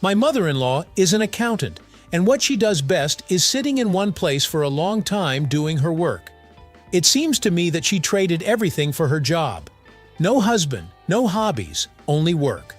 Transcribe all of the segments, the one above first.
My mother-in-law is an accountant, and what she does best is sitting in one place for a long time doing her work. It seems to me that she traded everything for her job. No husband, no hobbies, only work.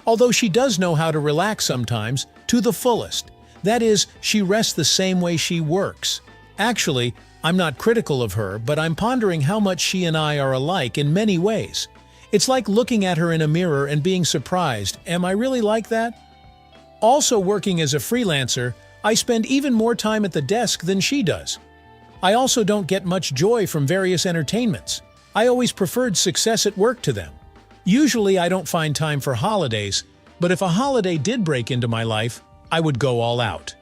Although she does know how to relax sometimes, to the fullest. That is, she rests the same way she works. Actually, I'm not critical of her, but I'm pondering how much she and I are alike in many ways. It's like looking at her in a mirror and being surprised, am I really like that? Also working as a freelancer, I spend even more time at the desk than she does. I also don't get much joy from various entertainments. I always preferred success at work to them. Usually I don't find time for holidays, but if a holiday did break into my life, I would go all out.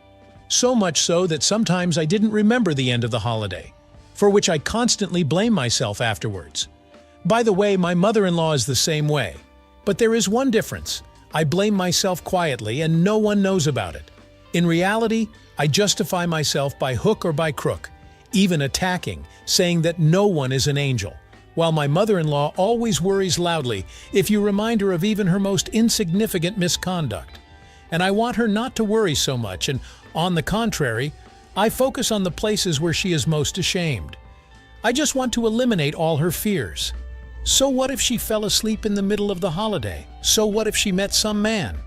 So much so that sometimes I didn't remember the end of the holiday, for which I constantly blame myself afterwards. By the way, my mother-in-law is the same way. But there is one difference. I blame myself quietly and no one knows about it. In reality, I justify myself by hook or by crook, even attacking, saying that no one is an angel, while my mother-in-law always worries loudly if you remind her of even her most insignificant misconduct. And I want her not to worry so much, and on the contrary, I focus on the places where she is most ashamed. I just want to eliminate all her fears. So what if she fell asleep in the middle of the holiday? So what if she met some man?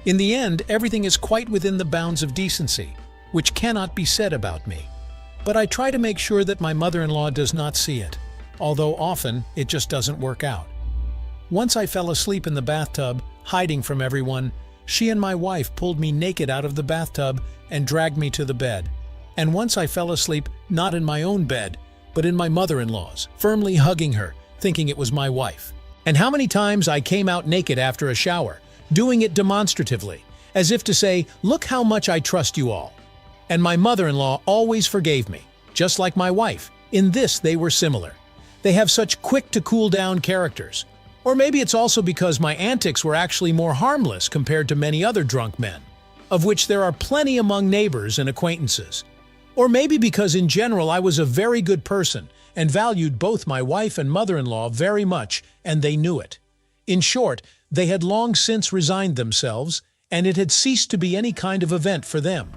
In the end, everything is quite within the bounds of decency, which cannot be said about me. But I try to make sure that my mother-in-law does not see it, although often it just doesn't work out. Once I fell asleep in the bathtub, hiding from everyone. She and my wife pulled me naked out of the bathtub and dragged me to the bed. And once I fell asleep, not in my own bed, but in my mother-in-law's, firmly hugging her, thinking it was my wife. And how many times I came out naked after a shower, doing it demonstratively, as if to say, look how much I trust you all. And my mother-in-law always forgave me, just like my wife. In this, they were similar. They have such quick-to-cool-down characters. Or maybe it's also because my antics were actually more harmless compared to many other drunk men, of which there are plenty among neighbors and acquaintances. Or maybe because in general I was a very good person and valued both my wife and mother-in-law very much, and they knew it. In short, they had long since resigned themselves, and it had ceased to be any kind of event for them.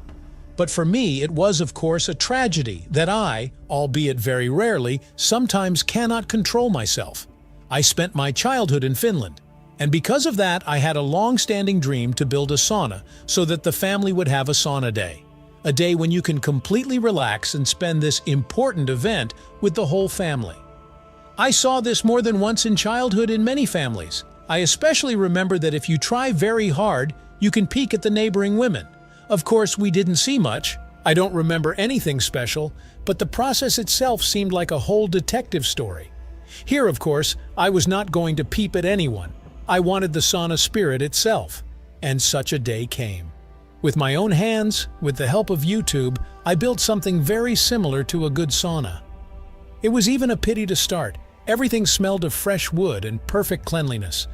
But for me, it was, of course, a tragedy that I, albeit very rarely, sometimes cannot control myself. I spent my childhood in Finland, and because of that I had a long-standing dream to build a sauna so that the family would have a sauna day. A day when you can completely relax and spend this important event with the whole family. I saw this more than once in childhood in many families. I especially remember that if you try very hard, you can peek at the neighboring women. Of course, we didn't see much. I don't remember anything special, but the process itself seemed like a whole detective story. Here, of course, I was not going to peep at anyone. I wanted the sauna spirit itself. And such a day came. With my own hands, with the help of YouTube, I built something very similar to a good sauna. It was even a pity to start. Everything smelled of fresh wood and perfect cleanliness.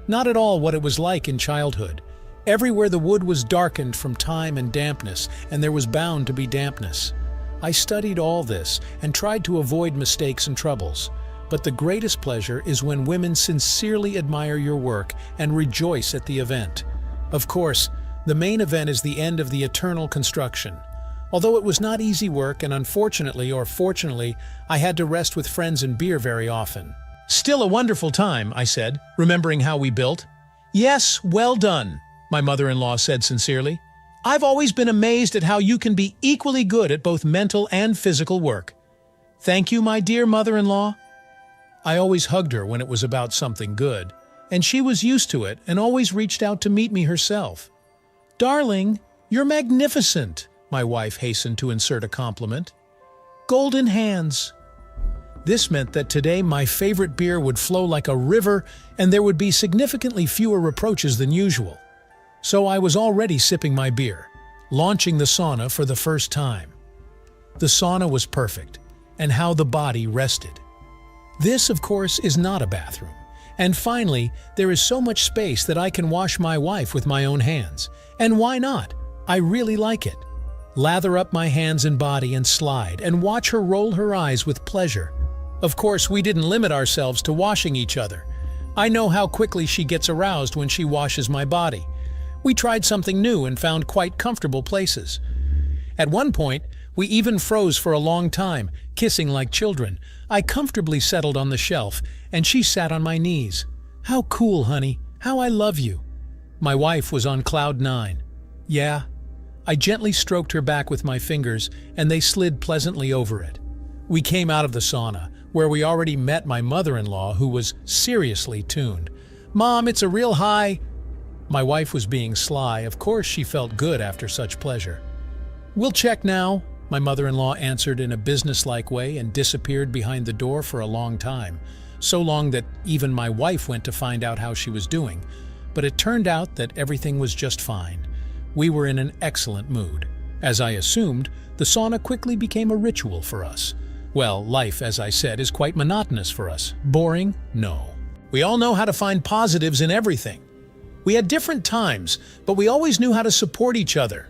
Not at all what it was like in childhood. Everywhere the wood was darkened from time and dampness, and there was bound to be dampness. I studied all this and tried to avoid mistakes and troubles. But the greatest pleasure is when women sincerely admire your work and rejoice at the event. Of course, the main event is the end of the eternal construction. Although it was not easy work, and unfortunately or fortunately, I had to rest with friends and beer very often. Still a wonderful time, I said, remembering how we built. Yes, well done, my mother-in-law said sincerely. I've always been amazed at how you can be equally good at both mental and physical work. Thank you, my dear mother-in-law. I always hugged her when it was about something good, and she was used to it and always reached out to meet me herself. Darling, you're magnificent, my wife hastened to insert a compliment. Golden hands. This meant that today my favorite beer would flow like a river and there would be significantly fewer reproaches than usual. So I was already sipping my beer, launching the sauna for the first time. The sauna was perfect, and how the body rested. This, of course, is not a bathroom. And finally, there is so much space that I can wash my wife with my own hands. And why not? I really like it. Lather up my hands and body and slide and watch her roll her eyes with pleasure. Of course, we didn't limit ourselves to washing each other. I know how quickly she gets aroused when she washes my body. We tried something new and found quite comfortable places. At one point, we even froze for a long time, kissing like children. I comfortably settled on the shelf, and she sat on my knees. "How cool, honey. How I love you." My wife was on cloud 9. "Yeah." I gently stroked her back with my fingers, and they slid pleasantly over it. We came out of the sauna, where we already met my mother-in-law, who was seriously tuned. "Mom, it's a real high." My wife was being sly. Of course she felt good after such pleasure. "We'll check now," my mother-in-law answered in a businesslike way and disappeared behind the door for a long time. So long that even my wife went to find out how she was doing. But it turned out that everything was just fine. We were in an excellent mood. As I assumed, the sauna quickly became a ritual for us. Well, life, as I said, is quite monotonous for us. Boring? No. We all know how to find positives in everything. We had different times, but we always knew how to support each other.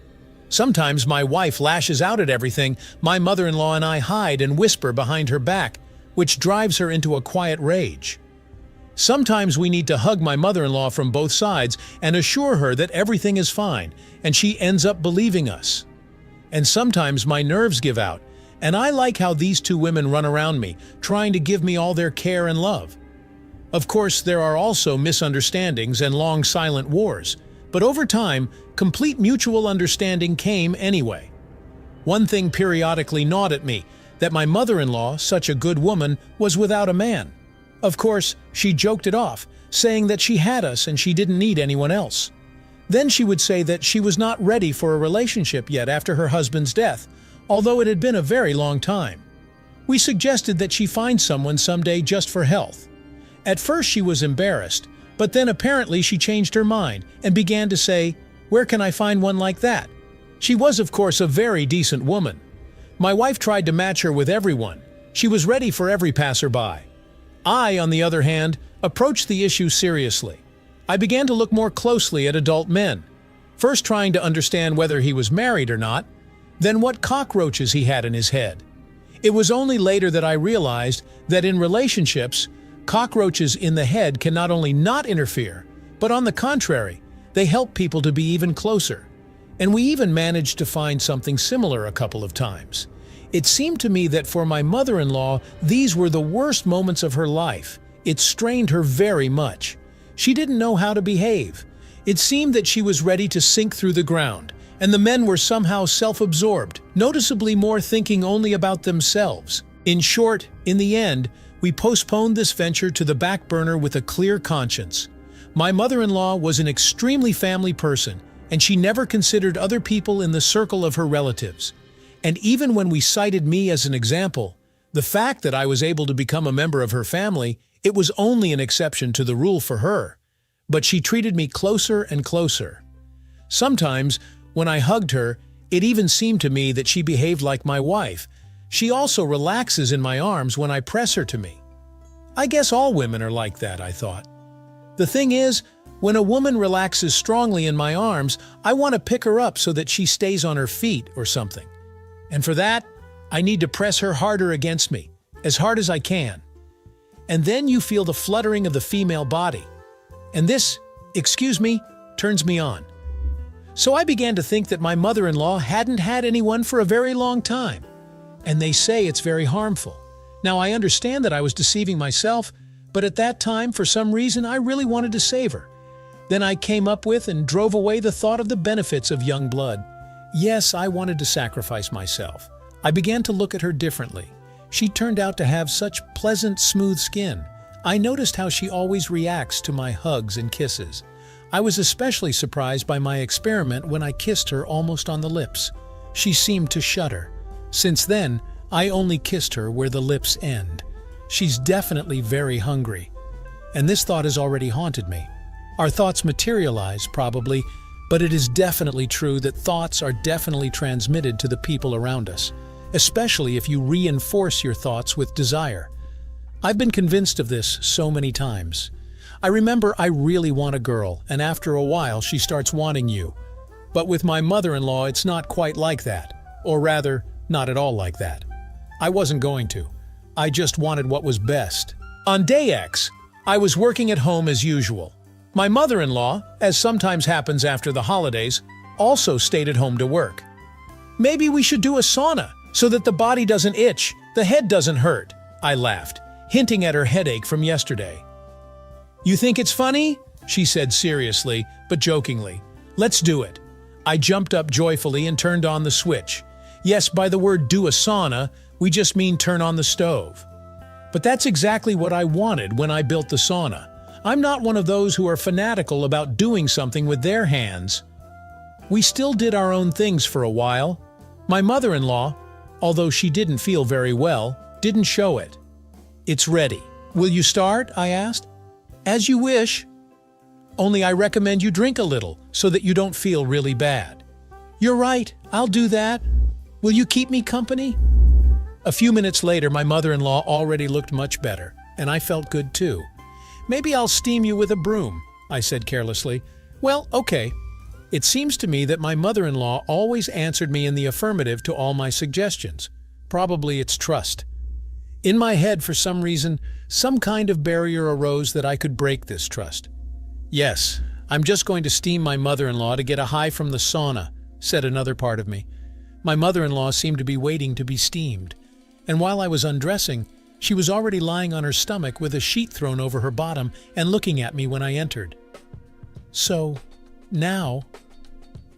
Sometimes my wife lashes out at everything. My mother-in-law and I hide and whisper behind her back, which drives her into a quiet rage. Sometimes we need to hug my mother-in-law from both sides and assure her that everything is fine, and she ends up believing us. And sometimes my nerves give out, and I like how these two women run around me, trying to give me all their care and love. Of course, there are also misunderstandings and long silent wars, but over time, complete mutual understanding came anyway. One thing periodically gnawed at me, that my mother-in-law, such a good woman, was without a man. Of course, she joked it off, saying that she had us and she didn't need anyone else. Then she would say that she was not ready for a relationship yet after her husband's death, although it had been a very long time. We suggested that she find someone someday just for health. At first she was embarrassed, but then apparently she changed her mind and began to say, "Where can I find one like that?" She was, of course, a very decent woman. My wife tried to match her with everyone. She was ready for every passerby. I, on the other hand, approached the issue seriously. I began to look more closely at adult men, first trying to understand whether he was married or not, then what cockroaches he had in his head. It was only later that I realized that in relationships, cockroaches in the head can not only not interfere, but on the contrary, they help people to be even closer. And we even managed to find something similar a couple of times. It seemed to me that for my mother-in-law, these were the worst moments of her life. It strained her very much. She didn't know how to behave. It seemed that she was ready to sink through the ground, and the men were somehow self-absorbed, noticeably more thinking only about themselves. In short, in the end, we postponed this venture to the back burner with a clear conscience. My mother-in-law was an extremely family person, and she never considered other people in the circle of her relatives. And even when we cited me as an example, the fact that I was able to become a member of her family, it was only an exception to the rule for her. But she treated me closer and closer. Sometimes, when I hugged her, it even seemed to me that she behaved like my wife. She also relaxes in my arms when I press her to me. I guess all women are like that, I thought. The thing is, when a woman relaxes strongly in my arms, I want to pick her up so that she stays on her feet or something. And for that, I need to press her harder against me, as hard as I can. And then you feel the fluttering of the female body. And this, excuse me, turns me on. So I began to think that my mother-in-law hadn't had anyone for a very long time. And they say it's very harmful. Now I understand that I was deceiving myself, but at that time, for some reason, I really wanted to save her. Then I came up with and drove away the thought of the benefits of young blood. Yes, I wanted to sacrifice myself. I began to look at her differently. She turned out to have such pleasant, smooth skin. I noticed how she always reacts to my hugs and kisses. I was especially surprised by my experiment when I kissed her almost on the lips. She seemed to shudder. Since then, I only kissed her where the lips end. She's definitely very hungry. And this thought has already haunted me. Our thoughts materialize, probably, but it is definitely true that thoughts are definitely transmitted to the people around us, especially if you reinforce your thoughts with desire. I've been convinced of this so many times. I remember I really want a girl, and after a while she starts wanting you. But with my mother-in-law, it's not quite like that. Or rather, not at all like that. I wasn't going to. I just wanted what was best. On day X, I was working at home as usual. My mother-in-law, as sometimes happens after the holidays, also stayed at home to work. Maybe we should do a sauna so that the body doesn't itch, the head doesn't hurt, I laughed, hinting at her headache from yesterday. You think it's funny? She said seriously, but jokingly. Let's do it. I jumped up joyfully and turned on the switch. Yes, by the word do a sauna, we just mean turn on the stove. But that's exactly what I wanted when I built the sauna. I'm not one of those who are fanatical about doing something with their hands. We still did our own things for a while. My mother-in-law, although she didn't feel very well, didn't show it. It's ready. Will you start? I asked. As you wish. Only I recommend you drink a little so that you don't feel really bad. You're right, I'll do that. Will you keep me company? A few minutes later, my mother-in-law already looked much better, and I felt good too. Maybe I'll steam you with a broom, I said carelessly. Well, okay. It seems to me that my mother-in-law always answered me in the affirmative to all my suggestions. Probably it's trust. In my head, for some reason, some kind of barrier arose that I could break this trust. Yes, I'm just going to steam my mother-in-law to get a high from the sauna, said another part of me. My mother-in-law seemed to be waiting to be steamed, and while I was undressing, she was already lying on her stomach with a sheet thrown over her bottom and looking at me when I entered. So, now,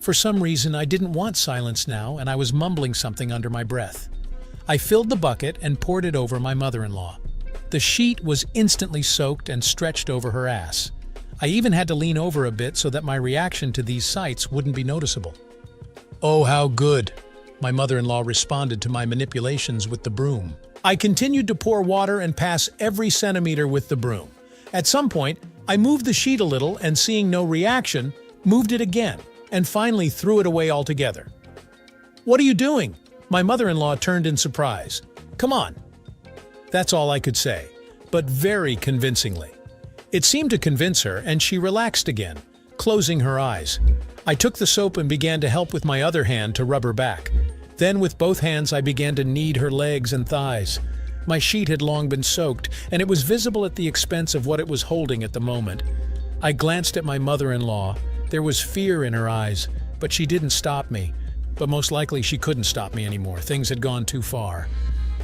for some reason I didn't want silence now, and I was mumbling something under my breath. I filled the bucket and poured it over my mother-in-law. The sheet was instantly soaked and stretched over her ass. I even had to lean over a bit so that my reaction to these sights wouldn't be noticeable. Oh, how good! My mother-in-law responded to my manipulations with the broom. I continued to pour water and pass every centimeter with the broom. At some point, I moved the sheet a little and, seeing no reaction, moved it again, and finally threw it away altogether. What are you doing? My mother-in-law turned in surprise. Come on. That's all I could say, but very convincingly. It seemed to convince her, and she relaxed again, closing her eyes. I took the soap and began to help with my other hand to rub her back. Then with both hands I began to knead her legs and thighs. My sheet had long been soaked, and it was visible at the expense of what it was holding at the moment. I glanced at my mother-in-law. There was fear in her eyes, but she didn't stop me. But most likely she couldn't stop me anymore. Things had gone too far.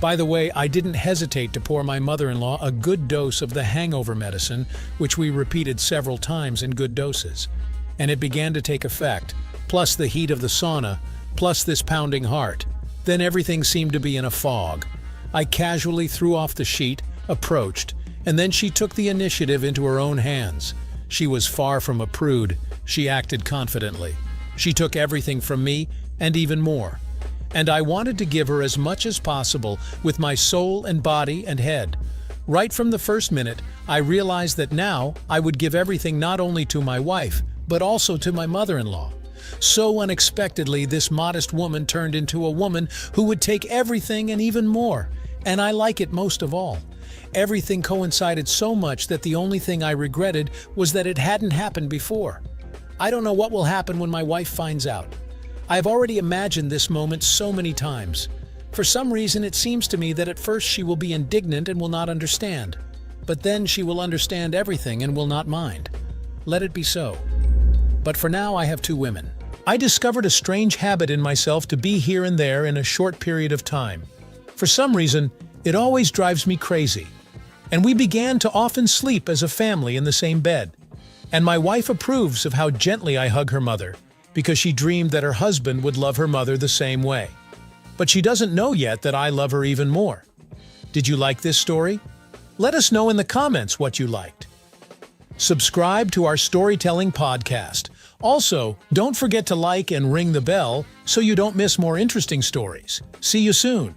By the way, I didn't hesitate to pour my mother-in-law a good dose of the hangover medicine, which we repeated several times in good doses. And it began to take effect, plus the heat of the sauna, plus this pounding heart. Then everything seemed to be in a fog. I casually threw off the sheet, approached, and then she took the initiative into her own hands. She was far from a prude. She acted confidently. She took everything from me, and even more. And I wanted to give her as much as possible with my soul and body and head. Right from the first minute, I realized that now I would give everything not only to my wife, but also to my mother-in-law. So unexpectedly, this modest woman turned into a woman who would take everything and even more. And I like it most of all. Everything coincided so much that the only thing I regretted was that it hadn't happened before. I don't know what will happen when my wife finds out. I've already imagined this moment so many times. For some reason, it seems to me that at first she will be indignant and will not understand. But then she will understand everything and will not mind. Let it be so. But for now, I have two women. I discovered a strange habit in myself to be here and there in a short period of time. For some reason, it always drives me crazy. And we began to often sleep as a family in the same bed. And my wife approves of how gently I hug her mother, because she dreamed that her husband would love her mother the same way. But she doesn't know yet that I love her even more. Did you like this story? Let us know in the comments what you liked. Subscribe to our storytelling podcast. Also, don't forget to like and ring the bell so you don't miss more interesting stories. See you soon.